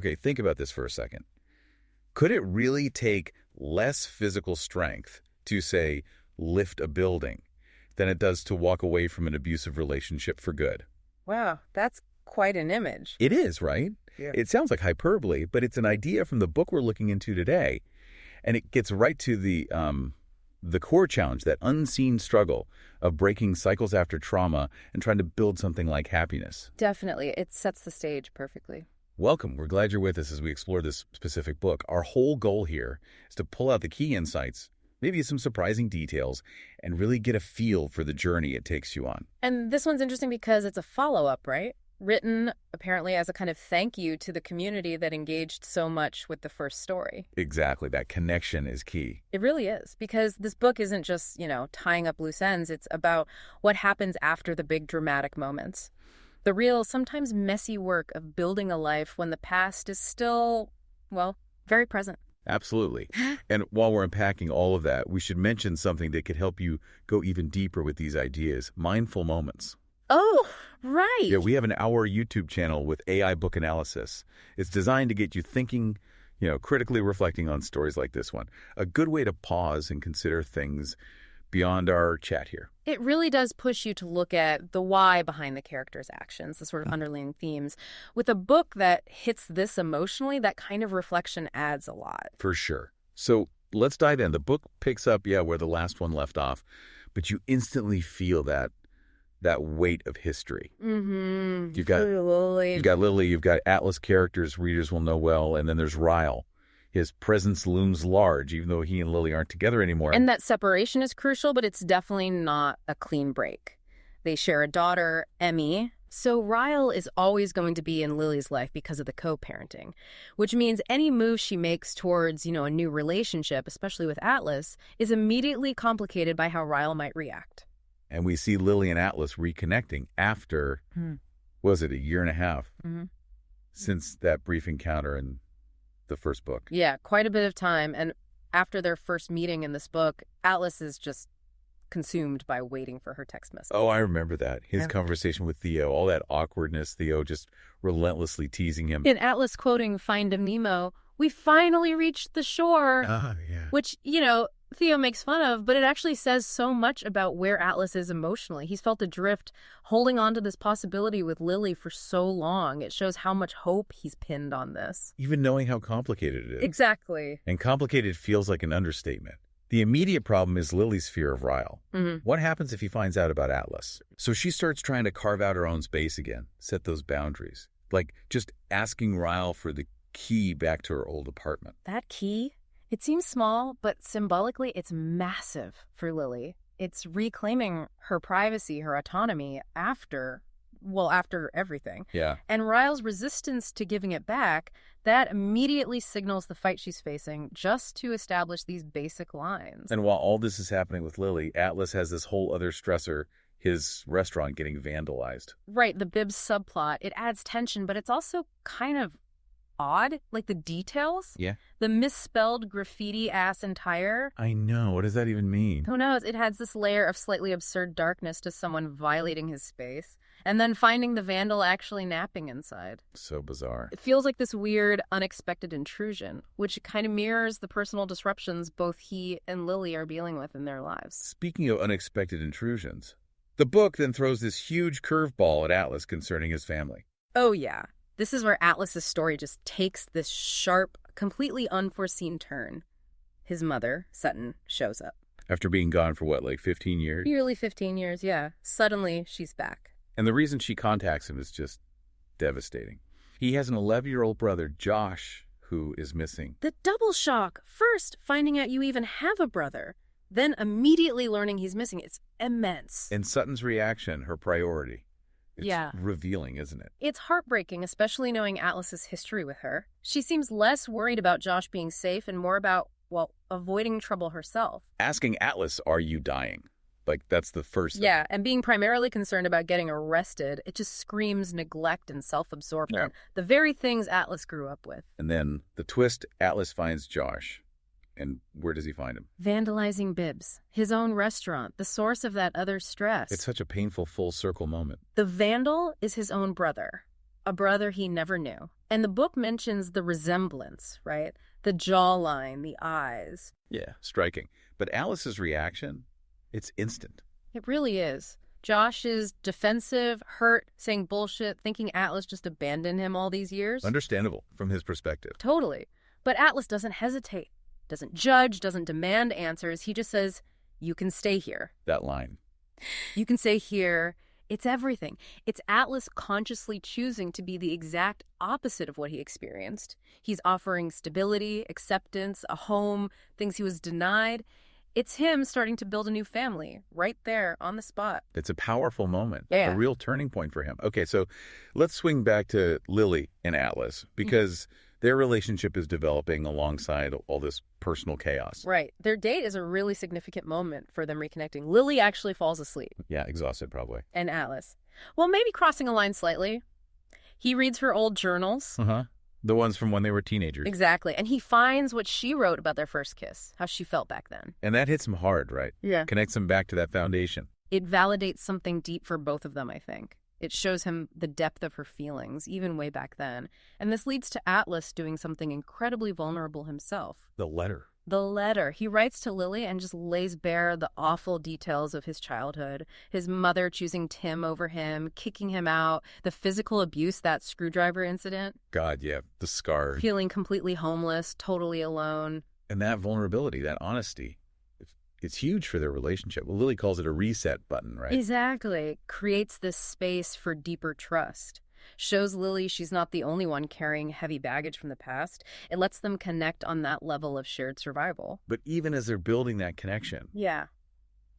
Okay, think about this for a second. Could it really take less physical strength to, say, lift a building than it does to walk away from an abusive relationship for good? Wow, that's quite an image. It is, right? Yeah. It sounds like hyperbole, but it's an idea from the book we're looking into today. And it gets right to the core challenge, that unseen struggle of breaking cycles after trauma and trying to build something like happiness. Definitely. It sets the stage perfectly. Welcome. We're glad you're with us as we explore this specific book. Our whole goal here is to pull out the key insights, maybe some surprising details, and really get a feel for the journey it takes you on. And this one's interesting because it's a follow-up, right? Written apparently as a kind of thank you to the community that engaged so much with the first story. Exactly. That connection is key. It really is, because this book isn't just, tying up loose ends. It's about what happens after the big dramatic moments. The real, sometimes messy work of building a life when the past is still, very present. Absolutely. And while we're unpacking all of that, we should mention something that could help you go even deeper with these ideas: Mindful Moments. Oh, right. Yeah, we have an hour YouTube channel with AI book analysis. It's designed to get you thinking, critically reflecting on stories like this one. A good way to pause and consider things beyond our chat here. It really does push you to look at the why behind the characters' actions, the sort of underlying themes. With a book that hits this emotionally, that kind of reflection adds a lot. For sure. So let's dive in. The book picks up, where the last one left off, but you instantly feel that weight of history. Mm-hmm. You've got Lily, you've got Atlas characters readers will know well, and then there's Ryle. His presence looms large, even though he and Lily aren't together anymore. And that separation is crucial, but it's definitely not a clean break. They share a daughter, Emmy, so Ryle is always going to be in Lily's life because of the co-parenting, which means any move she makes towards, a new relationship, especially with Atlas, is immediately complicated by how Ryle might react. And we see Lily and Atlas reconnecting after, was it a year and a half since that brief encounter in the first book? Yeah, quite a bit of time. And after their first meeting in this book, Atlas is just consumed by waiting for her text message. Oh, I remember that. His conversation with Theo, all that awkwardness, Theo just relentlessly teasing him. In Atlas quoting Finding Nemo, "We finally reached the shore," which, Theo makes fun of, but it actually says so much about where Atlas is emotionally. He's felt adrift, holding on to this possibility with Lily for so long. It shows how much hope he's pinned on this. Even knowing how complicated it is. Exactly. And complicated feels like an understatement. The immediate problem is Lily's fear of Ryle. What happens if he finds out about Atlas? So she starts trying to carve out her own space again, set those boundaries. Like just asking Ryle for the key back to her old apartment. That key? It seems small, but symbolically it's massive for Lily. It's reclaiming her privacy, her autonomy after everything. Yeah. And Ryle's resistance to giving it back, that immediately signals the fight she's facing just to establish these basic lines. And while all this is happening with Lily, Atlas has this whole other stressor, his restaurant getting vandalized. Right, the Bibbs subplot. It adds tension, but it's also kind of odd, like the details. Yeah. The misspelled graffiti ass and tire. I know. What does that even mean? Who knows? It adds this layer of slightly absurd darkness to someone violating his space, and then finding the vandal actually napping inside. So bizarre. It feels like this weird, unexpected intrusion, which kind of mirrors the personal disruptions both he and Lily are dealing with in their lives. Speaking of unexpected intrusions, the book then throws this huge curveball at Atlas concerning his family. Oh, yeah. This is where Atlas's story just takes this sharp, completely unforeseen turn. His mother, Sutton, shows up. After being gone for 15 years? Nearly 15 years, yeah. Suddenly, she's back. And the reason she contacts him is just devastating. He has an 11-year-old brother, Josh, who is missing. The double shock. First, finding out you even have a brother. Then immediately learning he's missing. It's immense. And Sutton's reaction, her priority. It's revealing, isn't it? It's heartbreaking, especially knowing Atlas's history with her. She seems less worried about Josh being safe and more about, avoiding trouble herself. Asking Atlas, are you dying? That's the first thing. Yeah, and being primarily concerned about getting arrested, it just screams neglect and self-absorption. Yeah. The very things Atlas grew up with. And then the twist, Atlas finds Josh. And where does he find him? Vandalizing Bibbs, his own restaurant, the source of that other stress. It's such a painful full circle moment. The vandal is his own brother, a brother he never knew. And the book mentions the resemblance, right? The jawline, the eyes. Yeah, striking. But Alice's reaction, it's instant. It really is. Josh is defensive, hurt, saying bullshit, thinking Atlas just abandoned him all these years. Understandable from his perspective. Totally. But Atlas doesn't hesitate, doesn't judge, doesn't demand answers. He just says, you can stay here. That line. You can stay here. It's everything. It's Atlas consciously choosing to be the exact opposite of what he experienced. He's offering stability, acceptance, a home, things he was denied. It's him starting to build a new family right there on the spot. It's a powerful moment, Yeah. a real turning point for him. Okay, so let's swing back to Lily and Atlas because their relationship is developing alongside all this personal chaos. Right. Their date is a really significant moment for them reconnecting. Lily actually falls asleep. Yeah, exhausted probably. And Atlas, well, maybe crossing a line slightly. He reads her old journals. Uh-huh. The ones from when they were teenagers. Exactly. And he finds what she wrote about their first kiss, how she felt back then. And that hits him hard, right? Yeah. Connects him back to that foundation. It validates something deep for both of them, I think. It shows him the depth of her feelings, even way back then. And this leads to Atlas doing something incredibly vulnerable himself. The letter. The letter. He writes to Lily and just lays bare the awful details of his childhood. His mother choosing Tim over him, kicking him out, the physical abuse, that screwdriver incident. God, yeah, the scar. Feeling completely homeless, totally alone. And that vulnerability, that honesty, it's huge for their relationship. Well, Lily calls it a reset button, right? Exactly. Creates this space for deeper trust. Shows Lily she's not the only one carrying heavy baggage from the past. It lets them connect on that level of shared survival. But even as they're building that connection, Yeah.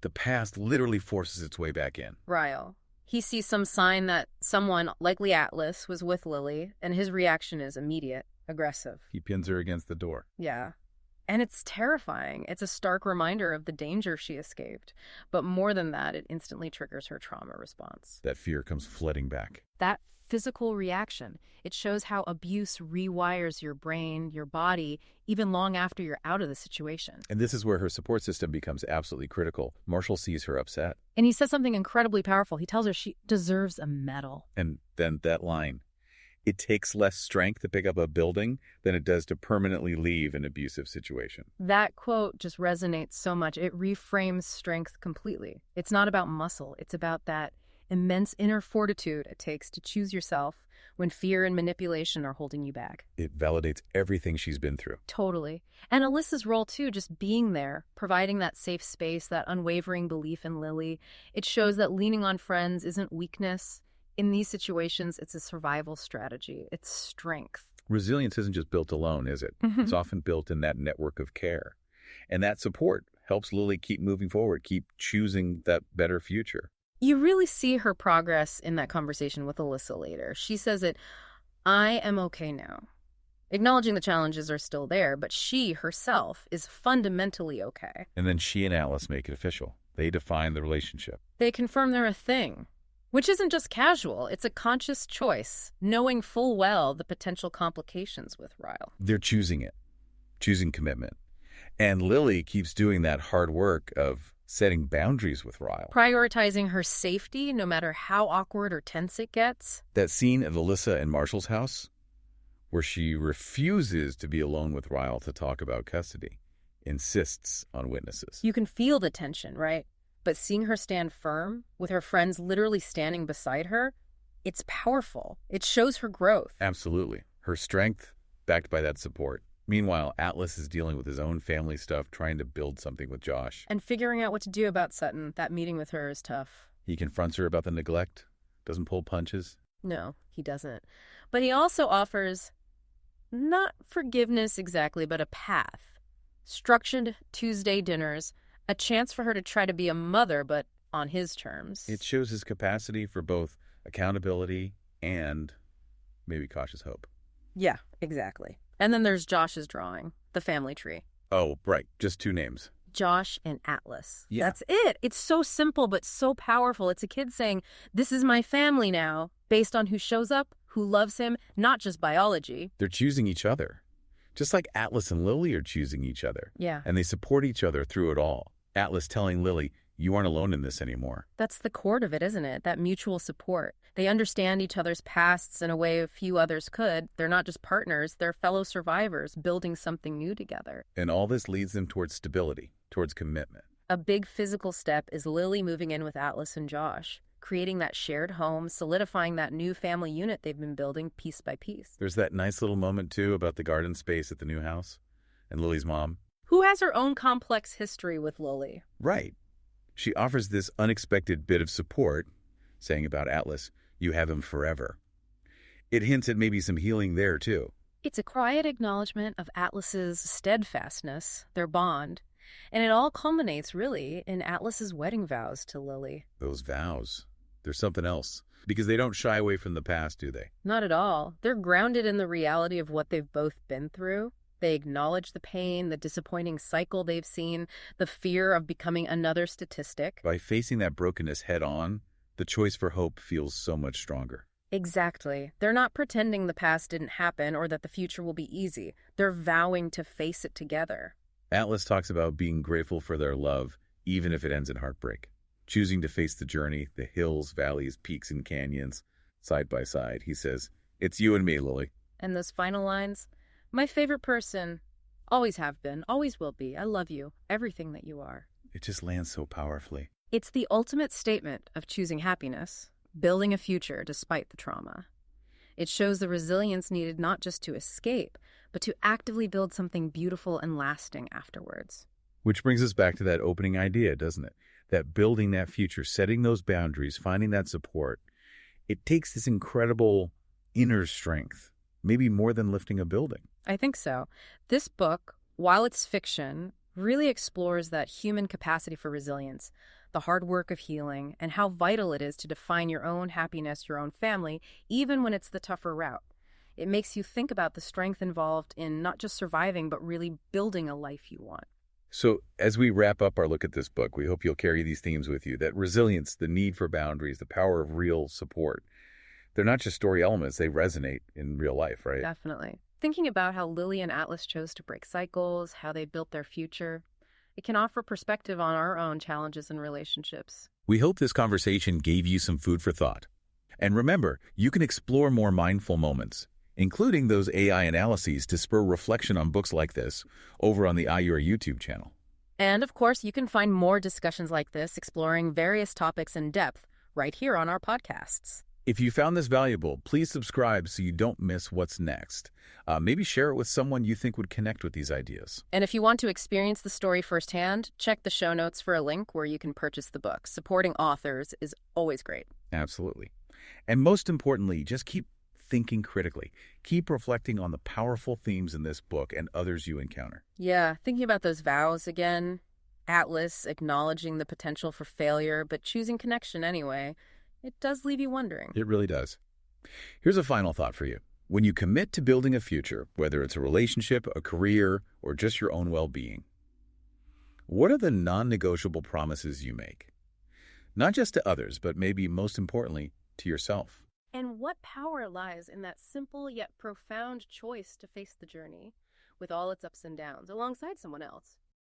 the past literally forces its way back in. Ryle. He sees some sign that someone, likely Atlas, was with Lily, and his reaction is immediate, aggressive. He pins her against the door. Yeah. And it's terrifying. It's a stark reminder of the danger she escaped. But more than that, it instantly triggers her trauma response. That fear comes flooding back. That physical reaction, it shows how abuse rewires your brain, your body, even long after you're out of the situation. And this is where her support system becomes absolutely critical. Marshall sees her upset. And he says something incredibly powerful. He tells her she deserves a medal. And then that line, it takes less strength to pick up a building than it does to permanently leave an abusive situation. That quote just resonates so much. It reframes strength completely. It's not about muscle. It's about that immense inner fortitude it takes to choose yourself when fear and manipulation are holding you back. It validates everything she's been through. Totally. And Alyssa's role, too, just being there, providing that safe space, that unwavering belief in Lily. It shows that leaning on friends isn't weakness. In these situations, it's a survival strategy. It's strength. Resilience isn't just built alone, is it? It's often built in that network of care. And that support helps Lily keep moving forward, keep choosing that better future. You really see her progress in that conversation with Alyssa later. She says it, I am okay now. Acknowledging the challenges are still there, but she herself is fundamentally okay. And then she and Alice make it official. They define the relationship. They confirm they're a thing, which isn't just casual. It's a conscious choice, knowing full well the potential complications with Ryle. They're choosing it, choosing commitment. And Lily keeps doing that hard work of setting boundaries with Ryle. Prioritizing her safety, no matter how awkward or tense it gets. That scene of Alyssa and Marshall's house, where she refuses to be alone with Ryle to talk about custody, insists on witnesses. You can feel the tension, right? But seeing her stand firm, with her friends literally standing beside her, it's powerful. It shows her growth. Absolutely. Her strength backed by that support. Meanwhile, Atlas is dealing with his own family stuff, trying to build something with Josh. And figuring out what to do about Sutton. That meeting with her is tough. He confronts her about the neglect, doesn't pull punches. No, he doesn't. But he also offers, not forgiveness exactly, but a path. Structured Tuesday dinners, a chance for her to try to be a mother, but on his terms. It shows his capacity for both accountability and maybe cautious hope. Yeah, exactly. And then there's Josh's drawing, the family tree. Oh, right. Just two names. Josh and Atlas. Yeah. That's it. It's so simple, but so powerful. It's a kid saying, this is my family now, based on who shows up, who loves him, not just biology. They're choosing each other. Just like Atlas and Lily are choosing each other. Yeah. And they support each other through it all. Atlas telling Lily, you aren't alone in this anymore. That's the core of it, isn't it? That mutual support. They understand each other's pasts in a way few others could. They're not just partners, they're fellow survivors building something new together. And all this leads them towards stability, towards commitment. A big physical step is Lily moving in with Atlas and Josh, creating that shared home, solidifying that new family unit they've been building piece by piece. There's that nice little moment, too, about the garden space at the new house and Lily's mom. Who has her own complex history with Lily. Right. She offers this unexpected bit of support, saying about Atlas, you have him forever. It hints at maybe some healing there, too. It's a quiet acknowledgement of Atlas's steadfastness, their bond, and it all culminates, really, in Atlas's wedding vows to Lily. Those vows. There's something else. Because they don't shy away from the past, do they? Not at all. They're grounded in the reality of what they've both been through. They acknowledge the pain, the disappointing cycle they've seen, the fear of becoming another statistic. By facing that brokenness head on, the choice for hope feels so much stronger. Exactly. They're not pretending the past didn't happen or that the future will be easy. They're vowing to face it together. Atlas talks about being grateful for their love, even if it ends in heartbreak. Choosing to face the journey, the hills, valleys, peaks, and canyons, side by side. He says, it's you and me, Lily. And those final lines? My favorite person. Always have been, always will be. I love you. Everything that you are. It just lands so powerfully. It's the ultimate statement of choosing happiness, building a future despite the trauma. It shows the resilience needed not just to escape, but to actively build something beautiful and lasting afterwards. Which brings us back to that opening idea, doesn't it? That building that future, setting those boundaries, finding that support. It takes this incredible inner strength, maybe more than lifting a building. I think so. This book, while it's fiction, really explores that human capacity for resilience, the hard work of healing, and how vital it is to define your own happiness, your own family, even when it's the tougher route. It makes you think about the strength involved in not just surviving, but really building a life you want. So as we wrap up our look at this book, we hope you'll carry these themes with you, that resilience, the need for boundaries, the power of real support. They're not just story elements, they resonate in real life, right? Definitely. Thinking about how Lily and Atlas chose to break cycles, how they built their future, it can offer perspective on our own challenges and relationships. We hope this conversation gave you some food for thought. And remember, you can explore more mindful moments, including those AI analyses to spur reflection on books like this, over on the iYour YouTube channel. And of course, you can find more discussions like this exploring various topics in depth right here on our podcasts. If you found this valuable, please subscribe so you don't miss what's next. Maybe share it with someone you think would connect with these ideas. And if you want to experience the story firsthand, check the show notes for a link where you can purchase the book. Supporting authors is always great. Absolutely. And most importantly, just keep thinking critically. Keep reflecting on the powerful themes in this book and others you encounter. Yeah, thinking about those vows again. Atlas acknowledging the potential for failure, but choosing connection anyway. It does leave you wondering. It really does. Here's a final thought for you. When you commit to building a future, whether it's a relationship, a career, or just your own well-being, what are the non-negotiable promises you make? Not just to others, but maybe most importantly, to yourself. And what power lies in that simple yet profound choice to face the journey with all its ups and downs alongside someone else?